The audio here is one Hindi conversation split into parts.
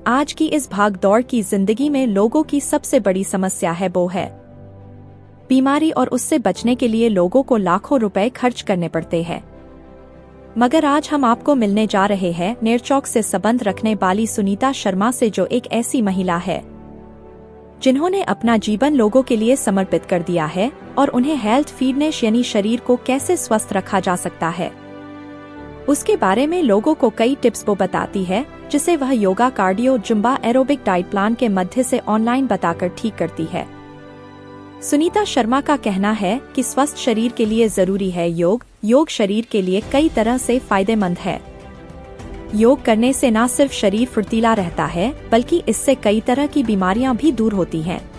आज की इस भाग दौड़ की जिंदगी में लोगों की सबसे बड़ी समस्या है वो है बीमारी, और उससे बचने के लिए लोगों को लाखों रुपए खर्च करने पड़ते हैं। मगर आज हम आपको मिलने जा रहे हैं नेरचौक से संबंध रखने वाली सुनीता शर्मा से, जो एक ऐसी महिला है जिन्होंने अपना जीवन लोगों के लिए समर्पित कर दिया है और उन्हें हेल्थ फिटनेस यानी शरीर को कैसे स्वस्थ रखा जा सकता है उसके बारे में लोगों को कई टिप्स वो बताती है, जिसे वह yoga, cardio, Zumba, aerobic diet plan के मध्य से ऑनलाइन बताकर ठीक करती है। सुनीता शर्मा का कहना है कि स्वस्थ शरीर के लिए जरूरी है योग शरीर के लिए कई तरह से फायदेमंद है। योग करने से न सिर्फ शरीर फुर्तीला रहता है, बल्कि इससे कई तरह की बीमारियां भी दूर होती हैं।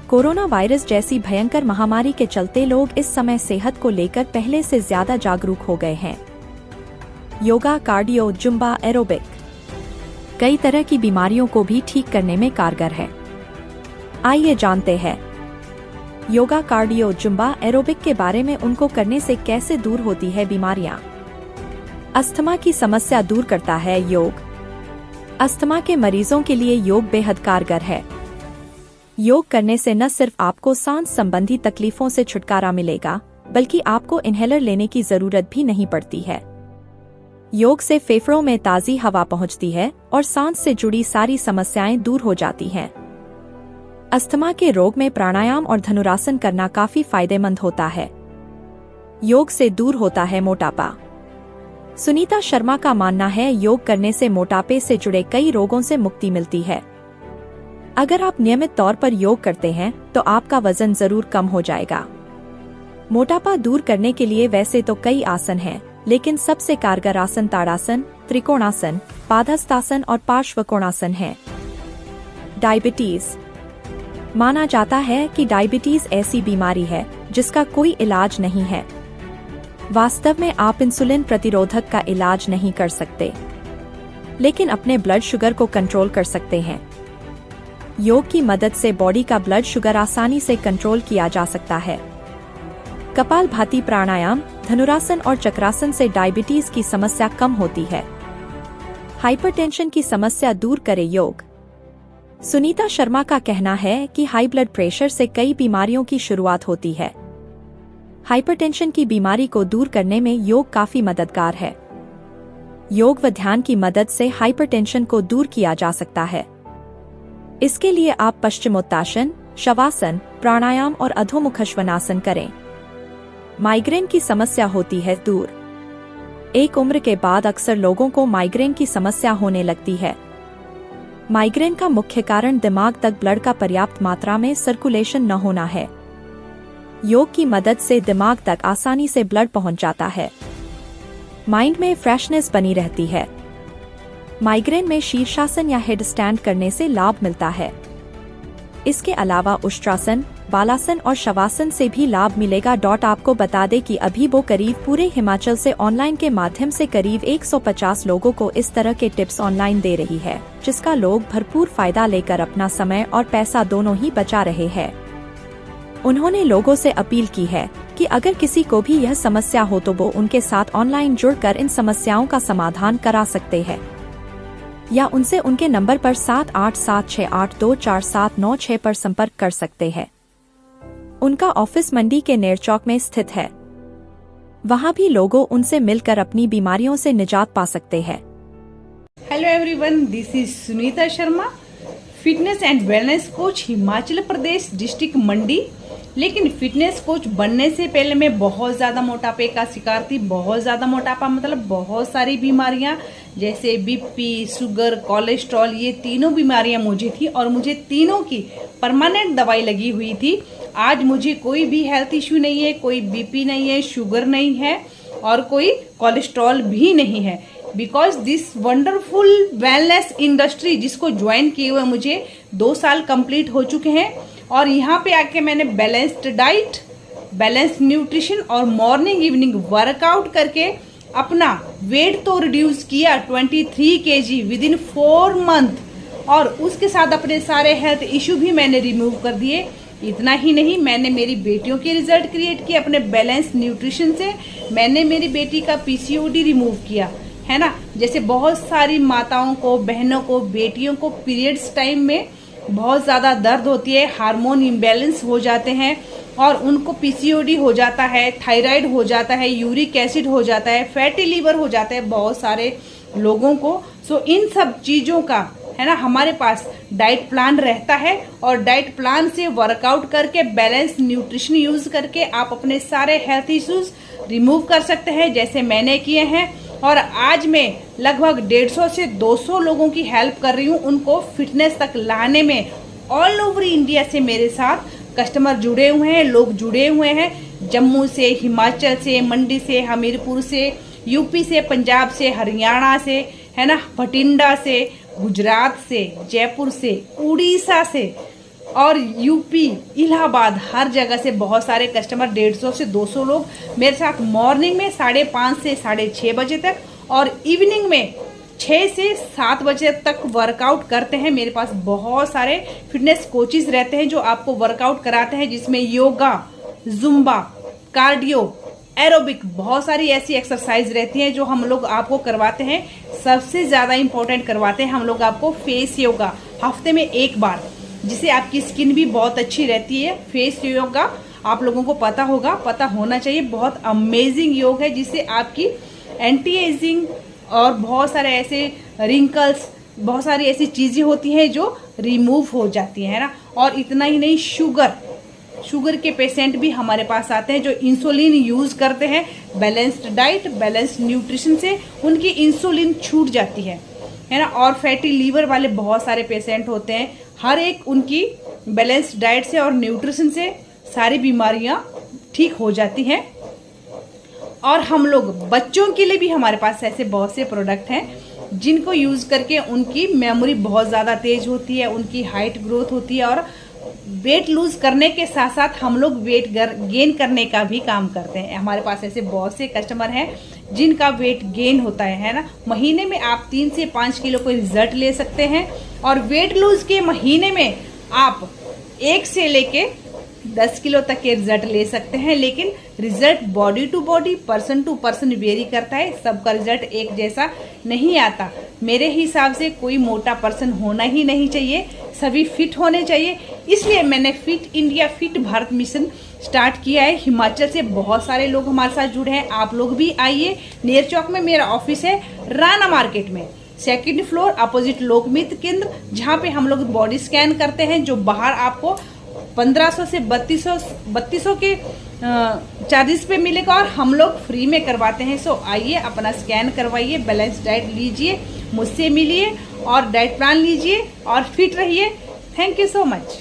कोरोना वायरस जैसी भयंकर महामारी के चलते लोग इस समय सेहत को लेकर पहले से ज्यादा जागरूक हो गए हैं। योगा, कार्डियो, जुम्बा, एरोबिक कई तरह की बीमारियों को भी ठीक करने में कारगर है। आइए जानते हैं योगा, कार्डियो, जुम्बा, एरोबिक के बारे में, उनको करने से कैसे दूर होती है बीमारियां। अस्थमा की समस्या दूर करता है योग। अस्थमा के मरीजों के लिए योग बेहद कारगर है। योग करने से न सिर्फ आपको सांस संबंधी तकलीफों से छुटकारा मिलेगा, बल्कि आपको इनहेलर लेने की जरूरत भी नहीं पड़ती है। योग से फेफड़ों में ताजी हवा पहुंचती है और सांस से जुड़ी सारी समस्याएं दूर हो जाती हैं। अस्थमा के रोग में प्राणायाम और धनुरासन करना काफी फायदेमंद होता है। योग से दूर होता है मोटापा। सुनीता शर्मा का मानना है योग करने से मोटापे से जुड़े कई रोगों से मुक्ति मिलती है। अगर आप नियमित तौर पर योग करते हैं तो आपका वजन जरूर कम हो जाएगा। मोटापा दूर करने के लिए वैसे तो कई आसन हैं, लेकिन सबसे कारगर आसन ताड़ासन, त्रिकोणासन, पादहस्तासन और पार्श्वकोणासन है। डायबिटीज। माना जाता है कि डायबिटीज ऐसी बीमारी है जिसका कोई इलाज नहीं है। वास्तव में आप इंसुलिन प्रतिरोधक का इलाज नहीं कर सकते, लेकिन अपने ब्लड शुगर को कंट्रोल कर सकते हैं। योग की मदद से बॉडी का ब्लड शुगर आसानी से कंट्रोल किया जा सकता है। कपालभाति प्राणायाम, धनुरासन और चक्रासन से डायबिटीज की समस्या कम होती है। हाइपरटेंशन की समस्या दूर करे योग। सुनीता शर्मा का कहना है कि हाई ब्लड प्रेशर से कई बीमारियों की शुरुआत होती है। हाइपरटेंशन की बीमारी को दूर करने में योग काफी मददगार है। योग व ध्यान की मदद से हाइपरटेंशन को दूर किया जा सकता है। इसके लिए आप पश्चिमोत्तासन, शवासन, प्राणायाम और अधोमुखश्वानासन करें। माइग्रेन की समस्या होती है दूर। एक उम्र के बाद अक्सर लोगों को माइग्रेन की समस्या होने लगती है। माइग्रेन का मुख्य कारण दिमाग तक ब्लड का पर्याप्त मात्रा में सर्कुलेशन न होना है। योग की मदद से दिमाग तक आसानी से ब्लड पहुंच जाता है। माइंड में फ्रेशनेस बनी रहती है। माइग्रेन में शीर्षासन या हेड स्टैंड करने से लाभ मिलता है। इसके अलावा उष्ट्रासन, बालासन और शवासन से भी लाभ मिलेगा। आपको बता दें कि अभी वो करीब पूरे हिमाचल से ऑनलाइन के माध्यम से करीब 150 लोगों को इस तरह के टिप्स ऑनलाइन दे रही है, जिसका लोग भरपूर फायदा लेकर अपना समय और पैसा दोनों ही बचा रहे हैं। उन्होंने लोगों से अपील की है कि अगर किसी को भी यह समस्या हो तो वो उनके साथ ऑनलाइन जुड़कर इन समस्याओं का समाधान करा सकते हैं, या उनसे उनके नंबर पर 7876824796 पर संपर्क कर सकते हैं। उनका ऑफिस मंडी के नेरचौक में स्थित है। वहां भी लोगों उनसे मिलकर अपनी बीमारियों से निजात पा सकते हैं। Hello everyone, this is Sunita Sharma, fitness and wellness coach, Himachal Pradesh, district Mandi. लेकिन फिटनेस कोच बनने से पहले मैं बहुत ज़्यादा मोटापे का शिकार थी। बहुत ज़्यादा मोटापा मतलब बहुत सारी बीमारियां, जैसे बीपी, शुगर, कोलेस्ट्रॉल, ये तीनों बीमारियां मुझे थी और मुझे तीनों की परमानेंट दवाई लगी हुई थी। आज मुझे कोई भी हेल्थ इश्यू नहीं है, कोई बीपी नहीं है, शुगर नहीं है और कोई कोलेस्ट्रॉल भी नहीं है। Because this wonderful wellness industry जिसको ज्वाइन किए हुए मुझे 2 साल कंप्लीट हो चुके हैं, और यहाँ पे आके मैंने बैलेंस्ड डाइट, बैलेंस्ड न्यूट्रिशन और मॉर्निंग इवनिंग वर्कआउट करके अपना वेट तो रिड्यूस किया 23 kg विद इन 4 मंथ, और उसके साथ अपने सारे हेल्थ इश्यू भी मैंने रिमूव कर दिए। इतना ही नहीं, मैंने मेरी बेटियों के रिजल्ट क्रिएट किए अपने बैलेंस न्यूट्रिशन से। मैंने मेरी बेटी का पीसीओडी रिमूव किया, है ना। जैसे बहुत सारी माताओं को, बहनों को, बेटियों को पीरियड्स टाइम में बहुत ज़्यादा दर्द होती है, हार्मोन इम्बैलेंस हो जाते हैं और उनको पीसीओडी हो जाता है, थायराइड हो जाता है, यूरिक एसिड हो जाता है, फैटी लीवर हो जाता है बहुत सारे लोगों को। सो इन सब चीज़ों का, है ना, हमारे पास डाइट प्लान रहता है और डाइट प्लान से वर्कआउट करके बैलेंस न्यूट्रिशन यूज़ करके आप अपने सारे हेल्थ इश्यूज रिमूव कर सकते हैं, जैसे मैंने किए हैं। और आज मैं लगभग 150 से 200 लोगों की हेल्प कर रही हूँ, उनको फिटनेस तक लाने में। ऑल ओवर इंडिया से मेरे साथ कस्टमर जुड़े हुए हैं, लोग जुड़े हुए हैं, जम्मू से, हिमाचल से, मंडी से, हमीरपुर से, यूपी से, पंजाब से, हरियाणा से, है ना, भटिंडा से, गुजरात से, जयपुर से, उड़ीसा से और यूपी, इलाहाबाद, हर जगह से बहुत सारे कस्टमर, 150 से 200 लोग मेरे साथ मॉर्निंग में 5:30 से 6:30 बजे तक और इवनिंग में 6 से 7 बजे तक वर्कआउट करते हैं। मेरे पास बहुत सारे फिटनेस कोचेस रहते हैं जो आपको वर्कआउट कराते हैं, जिसमें योगा, जुम्बा, कार्डियो, एरोबिक, बहुत सारी ऐसी एक्सरसाइज रहती हैं जो हम लोग आपको करवाते हैं। सबसे ज़्यादा इम्पोर्टेंट करवाते हैं हम लोग आपको फेस योगा, हफ्ते में 1 बार, जिससे आपकी स्किन भी बहुत अच्छी रहती है। फेस योगा आप लोगों को पता होगा, पता होना चाहिए, बहुत अमेजिंग योग है जिससे आपकी एंटी एजिंग और बहुत सारे ऐसे रिंकल्स, बहुत सारी ऐसी चीज़ें होती हैं जो रिमूव हो जाती हैं, है ना। और इतना ही नहीं, शुगर के पेशेंट भी हमारे पास आते हैं जो इंसुलिन यूज़ करते हैं। बैलेंस्ड डाइट, बैलेंस्ड न्यूट्रिशन से उनकी इंसुलिन छूट जाती है ना। और फैटी लीवर वाले बहुत सारे पेशेंट होते हैं, हर एक उनकी बैलेंस्ड डाइट से और न्यूट्रिशन से सारी बीमारियां ठीक हो जाती हैं। और हम लोग बच्चों के लिए भी हमारे पास ऐसे बहुत से प्रोडक्ट हैं जिनको यूज़ करके उनकी मेमोरी बहुत ज़्यादा तेज होती है, उनकी हाइट ग्रोथ होती है और वेट लूज करने के साथ साथ हम लोग वेट गेन करने का भी काम करते हैं। हमारे पास ऐसे बहुत से कस्टमर हैं जिनका वेट गेन होता है ना। महीने में आप 3 से 5 किलो को रिजल्ट ले सकते हैं और वेट लूज के महीने में आप 1 से लेके 10 किलो तक के रिजल्ट ले सकते हैं। लेकिन result body to body, person to person vary करता है, सबका रिजल्ट एक जैसा नहीं आता। मेरे हिसाब से कोई मोटा पर्सन होना ही नहीं चाहिए, सभी फिट होने चाहिए। इसलिए मैंने fit India, fit Bharat mission start किया है। हिमाचल से बहुत सारे लोग हमारे साथ जुड़े हैं, आप लोग भी आइए। नेर चौक में मेरा ऑफिस है, राना मार्केट में, 2nd फ्लोर, अपोजिट लोकमित्र केंद्र, जहाँ पे हम लोग बॉडी स्कैन करते हैं, जो बाहर आपको 1500 से 3200 के चार्जेस पे मिलेगा और हम लोग फ्री में करवाते हैं। सो आइए, अपना स्कैन करवाइए, बैलेंस डाइट लीजिए, मुझसे मिलिए और डाइट प्लान लीजिए और फिट रहिए। Thank you so much.